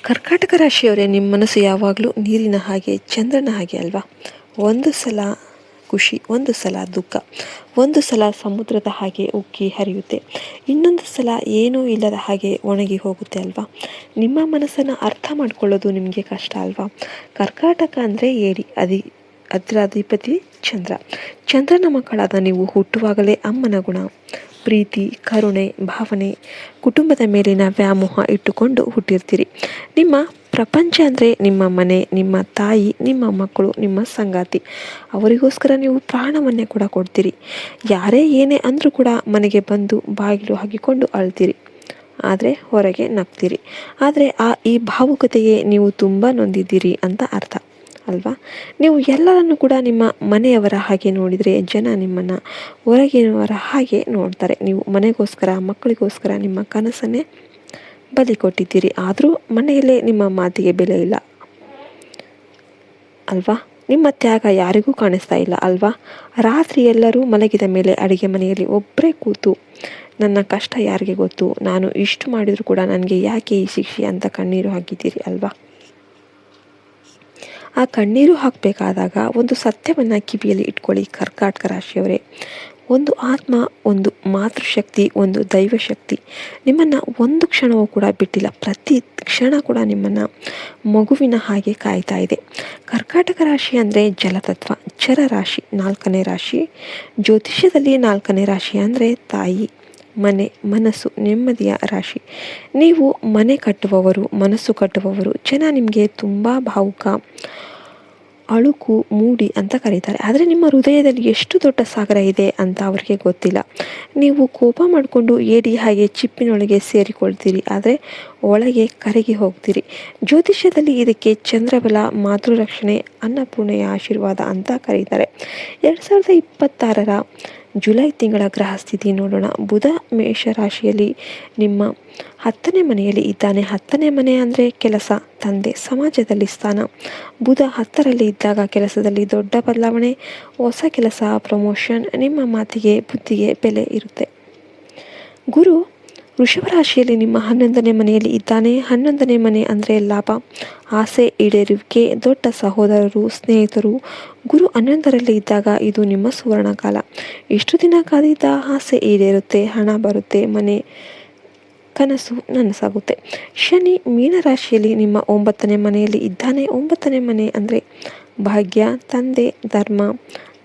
ಕರ್ಕಾಟಕ ರಾಶಿಯವರೇ, ನಿಮ್ಮ ಮನಸ್ಸು ಯಾವಾಗಲೂ ನೀರಿನ ಹಾಗೆ, ಚಂದ್ರನ ಹಾಗೆ ಅಲ್ವಾ? ಒಂದು ಸಲ ಖುಷಿ, ಒಂದು ಸಲ ದುಃಖ, ಒಂದು ಸಲ ಸಮುದ್ರದ ಹಾಗೆ ಉಕ್ಕಿ ಹರಿಯುತ್ತೆ, ಇನ್ನೊಂದು ಸಲ ಏನೂ ಇಲ್ಲದ ಹಾಗೆ ಒಣಗಿ ಹೋಗುತ್ತೆ ಅಲ್ವಾ? ನಿಮ್ಮ ಮನಸ್ಸನ್ನು ಅರ್ಥ ಮಾಡ್ಕೊಳ್ಳೋದು ನಿಮಗೆ ಕಷ್ಟ ಅಲ್ವಾ? ಕರ್ಕಾಟಕ ಅಂದರೆ ಏಡಿ, ಅದರ ಅಧಿಪತಿ ಚಂದ್ರ. ಚಂದ್ರನ ಮಕ್ಕಳಾದ ನೀವು ಹುಟ್ಟುವಾಗಲೇ ಅಮ್ಮನ ಗುಣ, ಪ್ರೀತಿ, ಕರುಣೆ, ಭಾವನೆ, ಕುಟುಂಬದ ಮೇಲಿನ ವ್ಯಾಮೋಹ ಇಟ್ಟುಕೊಂಡು ಹುಟ್ಟಿರ್ತೀರಿ. ನಿಮ್ಮ ಪ್ರಪಂಚ ಅಂದರೆ ನಿಮ್ಮ ಮನೆ, ನಿಮ್ಮ ತಾಯಿ, ನಿಮ್ಮ ಮಕ್ಕಳು, ನಿಮ್ಮ ಸಂಗಾತಿ. ಅವರಿಗೋಸ್ಕರ ನೀವು ಪ್ರಾಣವನ್ನೇ ಕೂಡ ಕೊಡ್ತೀರಿ. ಯಾರೇ ಏನೇ ಅಂದರೂ ಕೂಡ ಮನೆಗೆ ಬಂದು ಬಾಗಿಲು ಹಾಕಿಕೊಂಡು ಅಳ್ತೀರಿ, ಆದರೆ ಹೊರಗೆ ನಗ್ತೀರಿ. ಆದರೆ ಈ ಭಾವುಕತೆಗೆ ನೀವು ತುಂಬ ನೊಂದಿದ್ದೀರಿ ಅಂತ ಅರ್ಥ ಅಲ್ವಾ? ನೀವು ಎಲ್ಲರನ್ನು ಕೂಡ ನಿಮ್ಮ ಮನೆಯವರ ಹಾಗೆ ನೋಡಿದರೆ ಜನ ನಿಮ್ಮನ್ನು ಹೊರಗಿನವರ ಹಾಗೆ ನೋಡ್ತಾರೆ. ನೀವು ಮನೆಗೋಸ್ಕರ, ಮಕ್ಕಳಿಗೋಸ್ಕರ ನಿಮ್ಮ ಕನಸನ್ನೇ ಬಲಿ ಕೊಟ್ಟಿದ್ದೀರಿ. ಆದರೂ ಮನೆಯಲ್ಲೇ ನಿಮ್ಮ ಮಾತಿಗೆ ಬೆಲೆ ಇಲ್ಲ ಅಲ್ವಾ? ನಿಮ್ಮ ತ್ಯಾಗ ಯಾರಿಗೂ ಕಾಣಿಸ್ತಾ ಇಲ್ಲ ಅಲ್ವಾ? ರಾತ್ರಿ ಎಲ್ಲರೂ ಮಲಗಿದ ಮೇಲೆ ಅಡುಗೆ ಮನೆಯಲ್ಲಿ ಒಬ್ಬರೇ ಕೂತು ನನ್ನ ಕಷ್ಟ ಯಾರಿಗೆ ಗೊತ್ತು, ನಾನು ಇಷ್ಟು ಮಾಡಿದರೂ ಕೂಡ ನನಗೆ ಯಾಕೆ ಈ ಶಿಕ್ಷೆ ಅಂತ ಕಣ್ಣೀರು ಹಾಕಿದ್ದೀರಿ ಅಲ್ವಾ? ಆ ಕಣ್ಣೀರು ಹಾಕಬೇಕಾದಾಗ ಒಂದು ಸತ್ಯವನ್ನು ಕಿವಿಯಲ್ಲಿ ಇಟ್ಕೊಳ್ಳಿ ಕರ್ಕಾಟಕ ರಾಶಿಯವರೇ. ಒಂದು ಆತ್ಮ, ಒಂದು ಮಾತೃಶಕ್ತಿ, ಒಂದು ದೈವಶಕ್ತಿ ನಿಮ್ಮನ್ನು ಒಂದು ಕ್ಷಣವೂ ಕೂಡ ಬಿಟ್ಟಿಲ್ಲ. ಪ್ರತಿ ಕ್ಷಣ ಕೂಡ ನಿಮ್ಮನ್ನು ಮಗುವಿನ ಹಾಗೆ ಕಾಯ್ತಾ ಇದೆ. ಕರ್ಕಾಟಕ ರಾಶಿ ಅಂದರೆ ಜಲತತ್ವ, ಚರ ರಾಶಿ, 4ನೇ ರಾಶಿ. ಜ್ಯೋತಿಷ್ಯದಲ್ಲಿ 4ನೇ ರಾಶಿ ಅಂದರೆ ತಾಯಿ, ಮನೆ, ಮನಸ್ಸು, ನೆಮ್ಮದಿಯ ರಾಶಿ. ನೀವು ಮನೆ ಕಟ್ಟುವವರು, ಮನಸ್ಸು ಕಟ್ಟುವವರು. ಜನ ನಿಮಗೆ ತುಂಬ ಭಾವುಕ, ಅಳುಕು, ಮೂಡಿ ಅಂತ ಕರೀತಾರೆ. ಆದರೆ ನಿಮ್ಮ ಹೃದಯದಲ್ಲಿ ಎಷ್ಟು ದೊಡ್ಡ ಸಾಗರ ಇದೆ ಅಂತ ಅವರಿಗೆ ಗೊತ್ತಿಲ್ಲ. ನೀವು ಕೋಪ ಮಾಡಿಕೊಂಡು ಏಡಿ ಹಾಗೆ ಚಿಪ್ಪಿನೊಳಗೆ ಸೇರಿಕೊಳ್ತೀರಿ, ಆದರೆ ಒಳಗೆ ಕರಗಿ ಹೋಗ್ತೀರಿ. ಜ್ಯೋತಿಷ್ಯದಲ್ಲಿ ಇದಕ್ಕೆ ಚಂದ್ರಬಲ, ಮಾತೃರಕ್ಷಣೆ, ಅನ್ನಪೂರ್ಣೆಯ ಆಶೀರ್ವಾದ ಅಂತ ಕರೀತಾರೆ. 2026ರ ಜುಲೈ ತಿಂಗಳ ಗ್ರಹ ಸ್ಥಿತಿ ನೋಡೋಣ. ಬುಧ ಮೇಷರಾಶಿಯಲ್ಲಿ ನಿಮ್ಮ 10ನೇ ಮನೆಯಲ್ಲಿ ಇದ್ದಾನೆ. 10ನೇ ಮನೆ ಅಂದರೆ ಕೆಲಸ, ತಂದೆ, ಸಮಾಜದಲ್ಲಿ ಸ್ಥಾನ. ಬುಧ 10ರಲ್ಲಿ ಇದ್ದಾಗ ಕೆಲಸದಲ್ಲಿ ದೊಡ್ಡ ಬದಲಾವಣೆ, ಹೊಸ ಕೆಲಸ, ಪ್ರಮೋಷನ್, ನಿಮ್ಮ ಮಾತಿಗೆ, ಬುದ್ಧಿಗೆ ಬೆಲೆ ಇರುತ್ತೆ. ಗುರು ವೃಷಭ ರಾಶಿಯಲ್ಲಿ ನಿಮ್ಮ 11ನೇ ಮನೆಯಲ್ಲಿ ಇದ್ದಾನೆ. 11ನೇ ಮನೆ ಅಂದರೆ ಲಾಭ, ಆಸೆ ಈಡೇರುವಿಕೆ, ದೊಡ್ಡ ಸಹೋದರರು, ಸ್ನೇಹಿತರು. ಗುರು 11ರಲ್ಲಿ ಇದ್ದಾಗ ಇದು ನಿಮ್ಮ ಸುವರ್ಣ ಕಾಲ. ಇಷ್ಟು ದಿನ ಕಾದಿದ್ದ ಆಸೆ ಈಡೇರುತ್ತೆ, ಹಣ ಬರುತ್ತೆ, ಮನೆ ಕನಸು ನನಸಾಗುತ್ತೆ. ಶನಿ ಮೀನರಾಶಿಯಲ್ಲಿ ನಿಮ್ಮ 9ನೇ ಮನೆಯಲ್ಲಿ ಇದ್ದಾನೆ. 9ನೇ ಮನೆ ಅಂದರೆ ಭಾಗ್ಯ, ತಂದೆ, ಧರ್ಮ,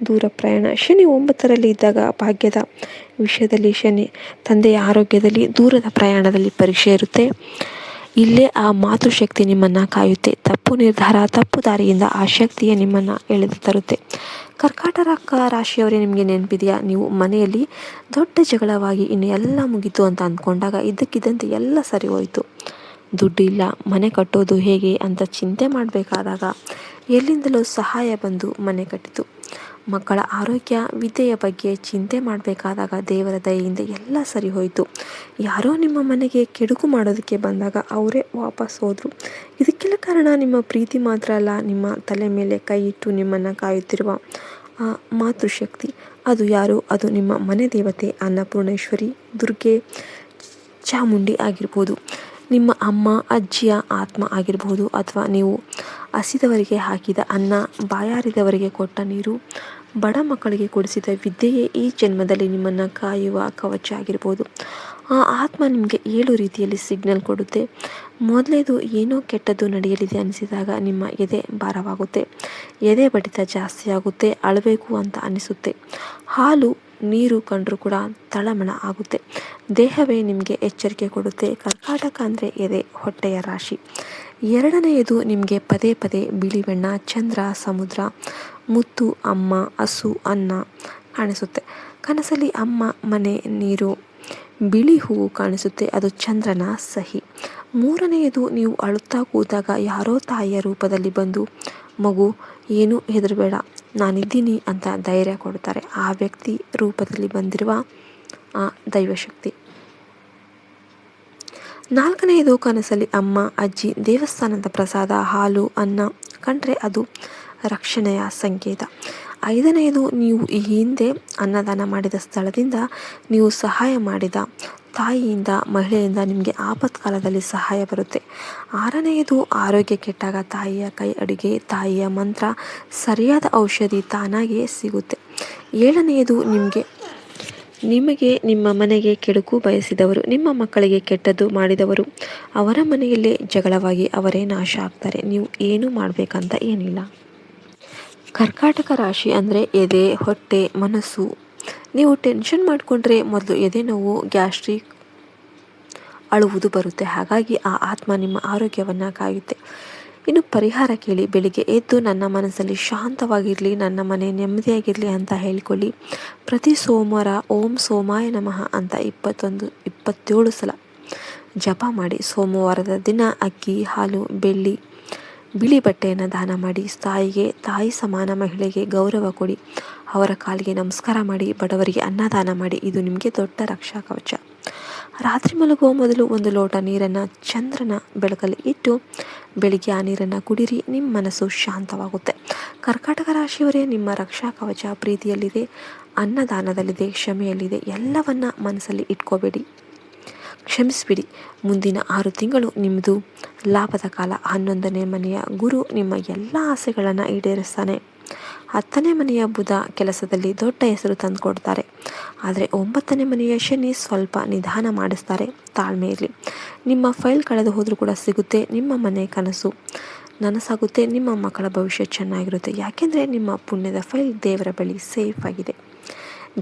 ದೂರ ಪ್ರಯಾಣ. ಶನಿ 9ರಲ್ಲಿ ಇದ್ದಾಗ ಭಾಗ್ಯದ ವಿಷಯದಲ್ಲಿ ಶನಿ, ತಂದೆಯ ಆರೋಗ್ಯದಲ್ಲಿ, ದೂರದ ಪ್ರಯಾಣದಲ್ಲಿ ಪರೀಕ್ಷೆ ಇರುತ್ತೆ. ಇಲ್ಲೇ ಆ ಮಾತೃಶಕ್ತಿ ನಿಮ್ಮನ್ನು ಕಾಯುತ್ತೆ. ತಪ್ಪು ನಿರ್ಧಾರ, ತಪ್ಪು ದಾರಿಯಿಂದ ಆ ಶಕ್ತಿಯೇ ನಿಮ್ಮನ್ನು ಎಳೆದು ತರುತ್ತೆ. ಕರ್ಕಾಟಕ ರಾಶಿಯವರೇ, ನಿಮಗೆ ನೆನಪಿದೆಯಾ? ನೀವು ಮನೆಯಲ್ಲಿ ದೊಡ್ಡ ಜಗಳವಾಗಿ ಇನ್ನು ಎಲ್ಲ ಮುಗೀತು ಅಂತ ಅಂದ್ಕೊಂಡಾಗ ಇದ್ದಕ್ಕಿದ್ದಂತೆ ಎಲ್ಲ ಸರಿ ಹೋಯಿತು. ದುಡ್ಡು ಇಲ್ಲ, ಮನೆ ಕಟ್ಟೋದು ಹೇಗೆ ಅಂತ ಚಿಂತೆ ಮಾಡಬೇಕಾದಾಗ ಎಲ್ಲಿಂದಲೂ ಸಹಾಯ ಬಂದು ಮನೆ ಕಟ್ಟಿತು. ಮಕ್ಕಳ ಆರೋಗ್ಯ, ವಿದ್ಯೆಯ ಬಗ್ಗೆ ಚಿಂತೆ ಮಾಡಬೇಕಾದಾಗ ದೇವರ ದಯೆಯಿಂದ ಎಲ್ಲ ಸರಿ ಹೋಯಿತು. ಯಾರೋ ನಿಮ್ಮ ಮನೆಗೆ ಕೆಡುಕು ಮಾಡೋದಕ್ಕೆ ಬಂದಾಗ ಅವರೇ ವಾಪಸ್ ಹೋದರು. ಇದಕ್ಕೆಲ್ಲ ಕಾರಣ ನಿಮ್ಮ ಪ್ರೀತಿ ಮಾತ್ರ ಅಲ್ಲ, ನಿಮ್ಮ ತಲೆ ಮೇಲೆ ಕೈ ಇಟ್ಟು ನಿಮ್ಮನ್ನು ಕಾಯುತ್ತಿರುವ ಆ ಮಾತೃಶಕ್ತಿ. ಅದು ಯಾರು? ಅದು ನಿಮ್ಮ ಮನೆ ದೇವತೆ ಅನ್ನಪೂರ್ಣೇಶ್ವರಿ, ದುರ್ಗೆ, ಚಾಮುಂಡಿ ಆಗಿರ್ಬೋದು. ನಿಮ್ಮ ಅಮ್ಮ, ಅಜ್ಜಿಯ ಆತ್ಮ ಆಗಿರಬಹುದು, ಅಥವಾ ನೀವು ಹಸಿದವರಿಗೆ ಹಾಕಿದ ಅನ್ನ, ಬಾಯಾರಿದವರಿಗೆ ಕೊಟ್ಟ ನೀರು, ಬಡ ಮಕ್ಕಳಿಗೆ ಕೊಡಿಸಿದ ವಿದ್ಯೆಯೇ ಈ ಜನ್ಮದಲ್ಲಿ ನಿಮ್ಮನ್ನು ಕಾಯುವ ಕವಚ ಆಗಿರ್ಬೋದು. ಆ ಆತ್ಮ ನಿಮಗೆ 7 ರೀತಿಯಲ್ಲಿ ಸಿಗ್ನಲ್ ಕೊಡುತ್ತೆ. ಮೊದಲೇದು, ಏನೋ ಕೆಟ್ಟದ್ದು ನಡೆಯಲಿದೆ ಅನಿಸಿದಾಗ ನಿಮ್ಮ ಎದೆ ಭಾರವಾಗುತ್ತೆ, ಎದೆ ಬಡಿತ ಜಾಸ್ತಿ ಆಗುತ್ತೆ, ಅಳಬೇಕು ಅಂತ ಅನಿಸುತ್ತೆ. ಹಾಲು, ನೀರು ಕಂಡರೂ ಕೂಡ ತಳಮಳ ಆಗುತ್ತೆ. ದೇಹವೇ ನಿಮಗೆ ಎಚ್ಚರಿಕೆ ಕೊಡುತ್ತೆ. ಕರ್ಕಾಟಕ ಅಂದರೆ ಎದೆ, ಹೊಟ್ಟೆಯ ರಾಶಿ. 2ನೇದು, ನಿಮಗೆ ಪದೇ ಪದೇ ಬಿಳಿ ಬಣ್ಣ, ಚಂದ್ರ, ಸಮುದ್ರ, ಮುತ್ತು, ಅಮ್ಮ, ಹಸು, ಅನ್ನ ಕಾಣಿಸುತ್ತೆ. ಕನಸಲ್ಲಿ ಅಮ್ಮ, ಮನೆ, ನೀರು, ಬಿಳಿ ಹೂವು ಕಾಣಿಸುತ್ತೆ. ಅದು ಚಂದ್ರನ ಸಹಿ. 3ನೇದು, ನೀವು ಅಳುತ್ತಾ ಕೂತಾಗ ಯಾರೋ ತಾಯಿಯ ರೂಪದಲ್ಲಿ ಬಂದು, ಮಗು ಏನೂ ಹೆದರಬೇಡ, ನಾನಿದ್ದೀನಿ ಅಂತ ಧೈರ್ಯ ಕೊಡ್ತಾರೆ. ಆ ವ್ಯಕ್ತಿ ರೂಪದಲ್ಲಿ ಬಂದಿರುವ ಆ ದೈವಶಕ್ತಿ. 4ನೇದು, ಕನಸಲ್ಲಿ ಅಮ್ಮ, ಅಜ್ಜಿ, ದೇವಸ್ಥಾನದ ಪ್ರಸಾದ, ಹಾಲು, ಅನ್ನ ಕಂಡ್ರೆ ಅದು ರಕ್ಷಣೆಯ ಸಂಕೇತ. 5ನೇದು, ನೀವು ಈ ಹಿಂದೆ ಅನ್ನದಾನ ಮಾಡಿದ ಸ್ಥಳದಿಂದ ನೀವು ಸಹಾಯ ಮಾಡಿದ ತಾಯಿಯಿಂದ ಮಹಿಳೆಯಿಂದ ನಿಮಗೆ ಆಪತ್ಕಾಲದಲ್ಲಿ ಸಹಾಯ ಬರುತ್ತೆ. 6ನೇಯದು ಆರೋಗ್ಯ ಕೆಟ್ಟಾಗ ತಾಯಿಯ ಕೈ ಅಡುಗೆ, ತಾಯಿಯ ಮಂತ್ರ, ಸರಿಯಾದ ಔಷಧಿ ತಾನಾಗಿಯೇ ಸಿಗುತ್ತೆ. 7ನೇಯದು ನಿಮಗೆ ನಿಮ್ಮ ಮನೆಗೆ ಕೆಡುಕು ಬಯಸಿದವರು, ನಿಮ್ಮ ಮಕ್ಕಳಿಗೆ ಕೆಟ್ಟದ್ದು ಮಾಡಿದವರು, ಅವರ ಮನೆಯಲ್ಲೇ ಜಗಳವಾಗಿ ಅವರೇ ನಾಶ ಆಗ್ತಾರೆ. ನೀವು ಏನು ಮಾಡಬೇಕಂತ ಏನಿಲ್ಲ. ಕರ್ಕಾಟಕ ರಾಶಿ ಅಂದರೆ ಎದೆ, ಹೊಟ್ಟೆ, ಮನಸ್ಸು. ನೀವು ಟೆನ್ಷನ್ ಮಾಡಿಕೊಂಡ್ರೆ ಮೊದಲು ಎದೆ ನೋವು, ಗ್ಯಾಸ್ಟ್ರಿಕ್, ಅಳುವುದು ಬರುತ್ತೆ. ಹಾಗಾಗಿ ಆ ಆತ್ಮ ನಿಮ್ಮ ಆರೋಗ್ಯವನ್ನು ಕಾಯುತ್ತೆ. ಇನ್ನು ಪರಿಹಾರ ಕೇಳಿ. ಬೆಳಿಗ್ಗೆ ಎದ್ದು ನನ್ನ ಮನಸ್ಸಲ್ಲಿ ಶಾಂತವಾಗಿರಲಿ, ನನ್ನ ಮನೆ ನೆಮ್ಮದಿಯಾಗಿರಲಿ ಅಂತ ಹೇಳಿಕೊಳ್ಳಿ. ಪ್ರತಿ ಸೋಮವಾರ ಓಂ ಸೋಮಾಯ ನಮಃ ಅಂತ 27 ಸಲ ಜಪ ಮಾಡಿ. ಸೋಮವಾರದ ದಿನ ಅಕ್ಕಿ, ಹಾಲು, ಬೆಳ್ಳಿ, ಬಿಳಿ ಬಟ್ಟೆಯನ್ನು ದಾನ ಮಾಡಿ. ತಾಯಿ ಸಮಾನ ಮಹಿಳೆಗೆ ಗೌರವ ಕೊಡಿ. ಅವರ ಕಾಲಿಗೆ ನಮಸ್ಕಾರ ಮಾಡಿ. ಬಡವರಿಗೆ ಅನ್ನದಾನ ಮಾಡಿ. ಇದು ನಿಮಗೆ ದೊಡ್ಡ ರಕ್ಷಾ ಕವಚ. ರಾತ್ರಿ ಮಲಗುವ ಮೊದಲು 1 ಲೋಟ ನೀರನ್ನು ಚಂದ್ರನ ಬೆಳಕಲ್ಲಿ ಇಟ್ಟು ಬೆಳಿಗ್ಗೆ ಆ ನೀರನ್ನು ಕುಡಿರಿ. ನಿಮ್ಮ ಮನಸ್ಸು ಶಾಂತವಾಗುತ್ತೆ. ಕರ್ಕಾಟಕ ರಾಶಿಯವರೇ, ನಿಮ್ಮ ರಕ್ಷಾ ಕವಚ ಪ್ರೀತಿಯಲ್ಲಿದೆ, ಅನ್ನದಾನದಲ್ಲಿದೆ, ಕ್ಷಮೆಯಲ್ಲಿದೆ. ಎಲ್ಲವನ್ನ ಮನಸ್ಸಲ್ಲಿ ಇಟ್ಕೋಬೇಡಿ, ಕ್ಷಮಿಸಿಬಿಡಿ. ಮುಂದಿನ 6 ತಿಂಗಳು ನಿಮ್ಮದು ಲಾಭದ ಕಾಲ. 11ನೇ ಮನೆಯ ಗುರು ನಿಮ್ಮ ಎಲ್ಲ ಆಸೆಗಳನ್ನು ಈಡೇರಿಸ್ತಾನೆ. 10ನೇ ಮನೆಯ ಬುಧ ಕೆಲಸದಲ್ಲಿ ದೊಡ್ಡ ಹೆಸರು ತಂದುಕೊಡ್ತಾರೆ. ಆದರೆ 9ನೇ ಮನೆಯ ಶನಿ ಸ್ವಲ್ಪ ನಿಧಾನ ಮಾಡಿಸ್ತಾರೆ. ತಾಳ್ಮೆ ಇರಲಿ. ನಿಮ್ಮ ಫೈಲ್ ಕಳೆದು ಹೋದರೂ ಕೂಡ ಸಿಗುತ್ತೆ. ನಿಮ್ಮ ಮನೆ ಕನಸು ನನಸಾಗುತ್ತೆ. ನಿಮ್ಮ ಮಕ್ಕಳ ಭವಿಷ್ಯ ಚೆನ್ನಾಗಿರುತ್ತೆ. ಯಾಕೆಂದರೆ ನಿಮ್ಮ ಪುಣ್ಯದ ಫೈಲ್ ದೇವರ ಬಳಿ ಸೇಫ್ ಆಗಿದೆ.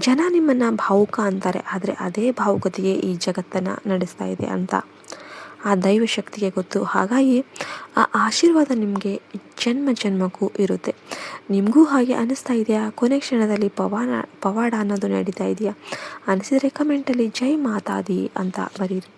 ಜನ ನಿಮ್ಮನ್ನು ಭಾವುಕ ಅಂತಾರೆ, ಆದರೆ ಅದೇ ಭಾವುಕತೆಯೇ ಈ ಜಗತ್ತನ್ನು ನಡೆಸ್ತಾ ಇದೆ ಅಂತ ಆ ದೈವ ಶಕ್ತಿಗೆ ಗೊತ್ತು. ಹಾಗಾಗಿ ಆ ಆಶೀರ್ವಾದ ನಿಮಗೆ ಜನ್ಮ ಜನ್ಮಕ್ಕೂ ಇರುತ್ತೆ. ನಿಮಗೂ ಹಾಗೆ ಅನ್ನಿಸ್ತಾ ಇದೆಯಾ? ಕೊನೆ ಕ್ಷಣದಲ್ಲಿ ಪವಾಡ ಅನ್ನೋದು ನಡೀತಾ ಇದೆಯಾ? ಅನಿಸಿದರೆ ಕಮೆಂಟಲ್ಲಿ ಜೈ ಮಾತಾದಿ ಅಂತ ಬರೀರಿ.